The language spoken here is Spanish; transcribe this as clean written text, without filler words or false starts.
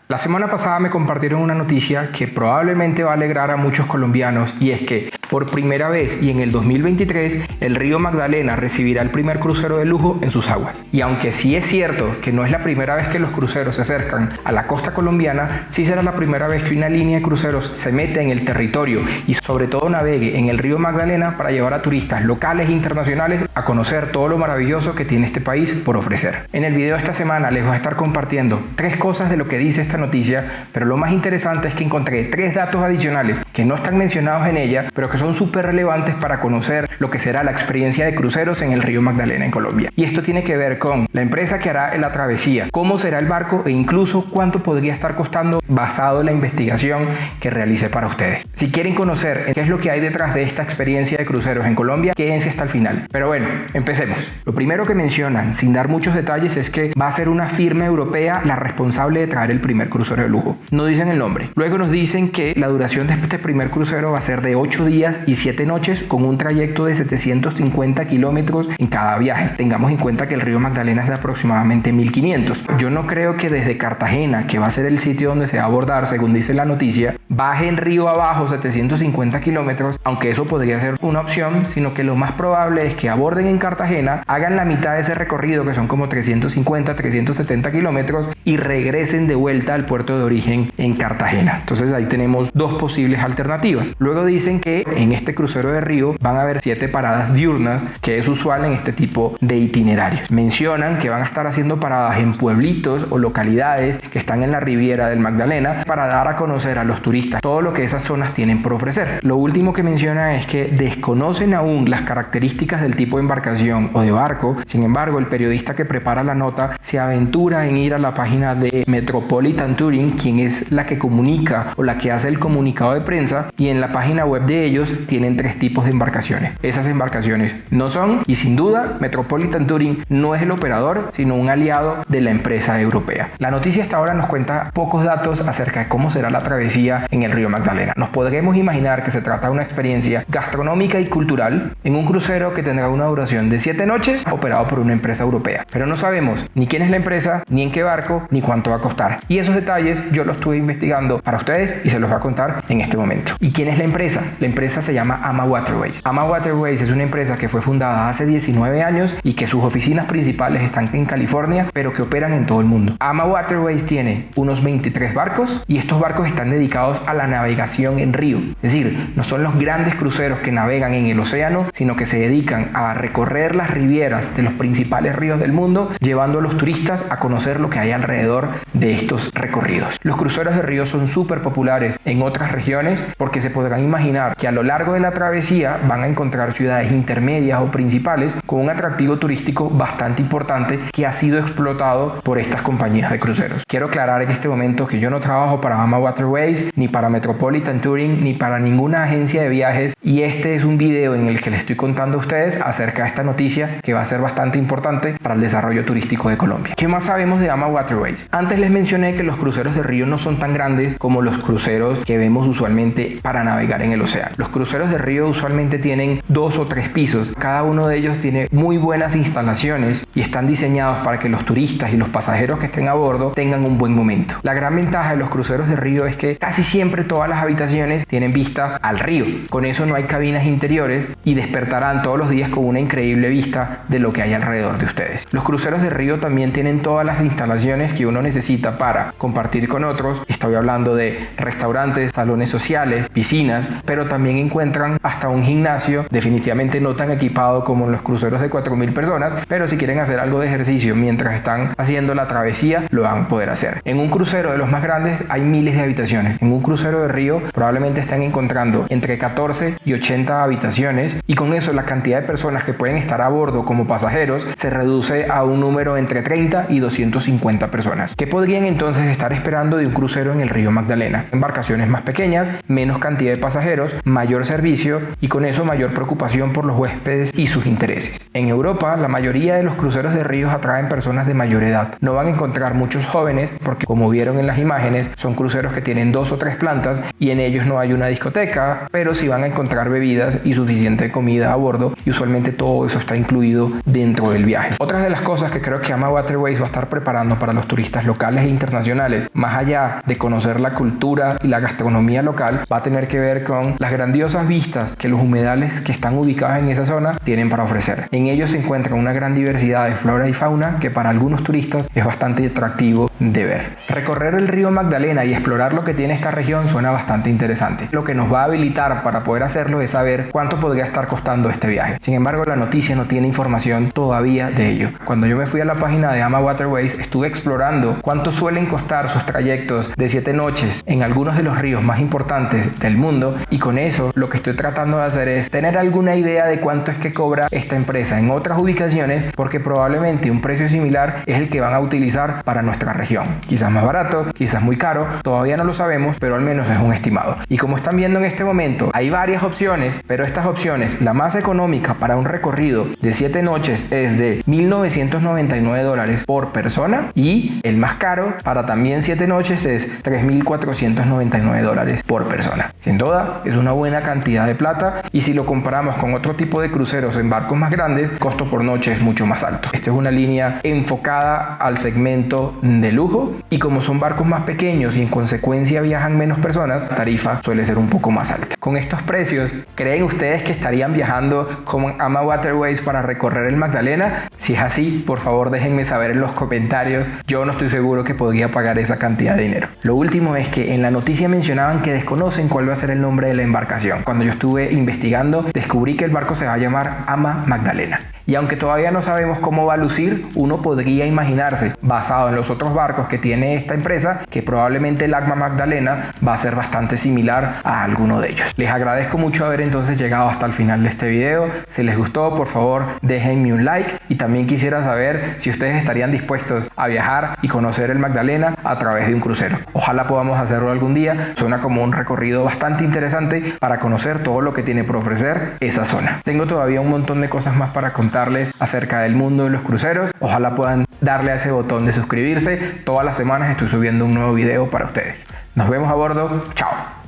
La semana pasada me compartieron una noticia que probablemente va a alegrar a muchos colombianos, y es que por primera vez y en el 2023 el río Magdalena recibirá el primer crucero de lujo en sus aguas. Y aunque sí es cierto que no es la primera vez que los cruceros se acercan a la costa colombiana, sí será la primera vez que una línea de cruceros se mete en el territorio y sobre todo navegue en el río Magdalena para llevar a turistas locales e internacionales a conocer todo lo maravilloso que tiene este país por ofrecer. En el video de esta semana les voy a estar compartiendo 3 cosas de lo que dice esta noticia, pero lo más interesante es que encontré 3 datos adicionales que no están mencionados en ella, pero que son súper relevantes para conocer lo que será la experiencia de cruceros en el río Magdalena en Colombia. Y esto tiene que ver con la empresa que hará la travesía, cómo será el barco e incluso cuánto podría estar costando basado en la investigación que realice para ustedes. Si quieren conocer qué es lo que hay detrás de esta experiencia de cruceros en Colombia, quédense hasta el final. Pero bueno, empecemos. Lo primero que mencionan, sin dar muchos detalles, es que va a ser una firma europea la responsable de traer el primer crucero de lujo. No dicen el nombre. Luego nos dicen que la duración de este primer crucero va a ser de 8 días y 7 noches con un trayecto de 750 kilómetros en cada viaje. Tengamos en cuenta que el río Magdalena es de aproximadamente 1500. Yo no creo que desde Cartagena, que va a ser el sitio donde se va a abordar, según dice la noticia, baje en río abajo 750 kilómetros, aunque eso podría ser una opción, sino que lo más probable es que aborden en Cartagena, hagan la mitad de ese recorrido, que son como 350, 370 kilómetros, y regresen de vuelta al puerto de origen en Cartagena. Entonces ahí tenemos 2 posibles alternativas. Luego dicen que en este crucero de río van a haber 7 paradas diurnas, que es usual en este tipo de itinerarios. Mencionan que van a estar haciendo paradas en pueblitos o localidades que están en la riviera del Magdalena para dar a conocer a los turistas todo lo que esas zonas tienen por ofrecer. Lo último que mencionan es que desconocen aún las características del tipo de embarcación o de barco. Sin embargo, el periodista que prepara la nota se aventura en ir a la página de Metropolitan Touring, quien es la que comunica o la que hace el comunicado de prensa, y en la página web de ellos tienen 3 tipos de embarcaciones. Esas embarcaciones no son, y sin duda Metropolitan Touring no es el operador, sino un aliado de la empresa europea. La noticia hasta ahora nos cuenta pocos datos acerca de cómo será la travesía en el río Magdalena. Nos podremos imaginar que se trata de una experiencia gastronómica y cultural en un crucero que tendrá una duración de 7 noches operado por una empresa europea, pero no sabemos ni quién es la empresa, ni en qué barco, ni cuánto va a costar. Y esos detalles yo los estuve investigando para ustedes y se los voy a contar en este momento. ¿Y quién es la empresa? La empresa se llama AMA Waterways. AMA Waterways es una empresa que fue fundada hace 19 años y que sus oficinas principales están en California, pero que operan en todo el mundo. AMA Waterways tiene unos 23 barcos y estos barcos están dedicados a la navegación en río. Es decir, no son los grandes cruceros que navegan en el océano, sino que se dedican a recorrer las rivieras de los principales ríos del mundo, llevando a los turistas a conocer lo que hay alrededor de estos recorridos. Los cruceros de río son súper populares en otras regiones porque se podrán imaginar que a lo largo de la travesía van a encontrar ciudades intermedias o principales con un atractivo turístico bastante importante que ha sido explotado por estas compañías de cruceros. Quiero aclarar en este momento que yo no trabajo para AMA Waterways, ni para Metropolitan Touring, ni para ninguna agencia de viajes, y este es un video en el que les estoy contando a ustedes acerca de esta noticia que va a ser bastante importante para el desarrollo turístico de Colombia. ¿Qué más sabemos de AMA Waterways? Antes les mencioné que los cruceros de río no son tan grandes como los cruceros que vemos usualmente para navegar en el océano. Los cruceros de río usualmente tienen 2 o 3 pisos. Cada uno de ellos tiene muy buenas instalaciones y están diseñados para que los turistas y los pasajeros que estén a bordo tengan un buen momento. La gran ventaja de los cruceros de río es que casi siempre todas las habitaciones tienen vista al río. Con eso no hay cabinas interiores y despertarán todos los días con una increíble vista de lo que hay alrededor de ustedes. Los cruceros de río también tienen todas las instalaciones que uno necesita para compartir con otros. Estoy hablando de restaurantes, salones sociales, piscinas, pero también encuentran hasta un gimnasio, definitivamente no tan equipado como en los cruceros de 4000 personas, pero si quieren hacer algo de ejercicio mientras están haciendo la travesía, lo van a poder hacer. En un crucero de los más grandes hay miles de habitaciones. En un crucero de río probablemente están encontrando entre 14 y 80 habitaciones, y con eso la cantidad de personas que pueden estar a bordo como pasajeros se reduce a un número entre 30 y 250 personas. ¿Qué podrían entonces estar esperando de un crucero en el río Magdalena? Embarcaciones más pequeñas menos cantidad de pasajeros, mayor servicio y con eso mayor preocupación por los huéspedes y sus intereses. En Europa, la mayoría de los cruceros de ríos atraen personas de mayor edad. No van a encontrar muchos jóvenes porque, como vieron en las imágenes, son cruceros que tienen 2 o 3 plantas y en ellos no hay una discoteca, pero sí van a encontrar bebidas y suficiente comida a bordo, y usualmente todo eso está incluido dentro del viaje. Otras de las cosas que creo que AMA Waterways va a estar preparando para los turistas locales e internacionales, más allá de conocer la cultura y la gastronomía local, va a tener que ver con las grandiosas vistas que los humedales que están ubicados en esa zona tienen para ofrecer. En ellos se encuentra una gran diversidad de flora y fauna que para algunos turistas es bastante atractivo de ver. Recorrer el río Magdalena y explorar lo que tiene esta región suena bastante interesante. Lo que nos va a habilitar para poder hacerlo es saber cuánto podría estar costando este viaje. Sin embargo, la noticia no tiene información todavía de ello. Cuando yo me fui a la página de AMA Waterways, estuve explorando cuánto suelen costar sus trayectos de 7 noches en algunos de los ríos más importantes del mundo, y con eso lo que estoy tratando de hacer es tener alguna idea de cuánto es que cobra esta empresa en otras ubicaciones, porque probablemente un precio similar es el que van a utilizar para nuestra región. Quizás más barato, quizás muy caro, todavía no lo sabemos, pero al menos es un estimado. Y como están viendo en este momento, hay varias opciones, pero estas opciones, la más económica para un recorrido de 7 noches es de $1,999 por persona, y el más caro para también 7 noches es $3,499 por persona. Sin duda, es una buena cantidad de plata, y si lo comparamos con otro tipo de cruceros en barcos más grandes, el costo por noche es mucho más alto. Esta es una línea enfocada al segmento de lujo, y como son barcos más pequeños y en consecuencia viajan menos personas, la tarifa suele ser un poco más alta. Con estos precios, ¿creen ustedes que estarían viajando con AMA Waterways para recorrer el Magdalena? Si es así, por favor déjenme saber en los comentarios. Yo no estoy seguro que podría pagar esa cantidad de dinero. Lo último es que en la noticia mencionaban que desconocen cuál va a ser el nombre de la embarcación. Cuando yo estuve investigando, descubrí que el barco se va a llamar AMA Magdalena. Y aunque todavía no sabemos cómo va a lucir, uno podría imaginarse, basado en los otros barcos que tiene esta empresa, que probablemente el AMA Magdalena va a ser bastante similar a alguno de ellos. Les agradezco mucho haber entonces llegado hasta el final de este video. Si les gustó, por favor déjenme un like, y también quisiera saber si ustedes estarían dispuestos a viajar y conocer el Magdalena a través de un crucero. Ojalá podamos hacerlo algún día. Suena como un recorrido bastante interesante para conocer todo lo que tiene por ofrecer esa zona. Tengo todavía un montón de cosas más para contarles acerca del mundo de los cruceros. Ojalá puedan darle a ese botón de suscribirse. Todas las semanas estoy subiendo un nuevo video para ustedes. Nos vemos a bordo. Chao.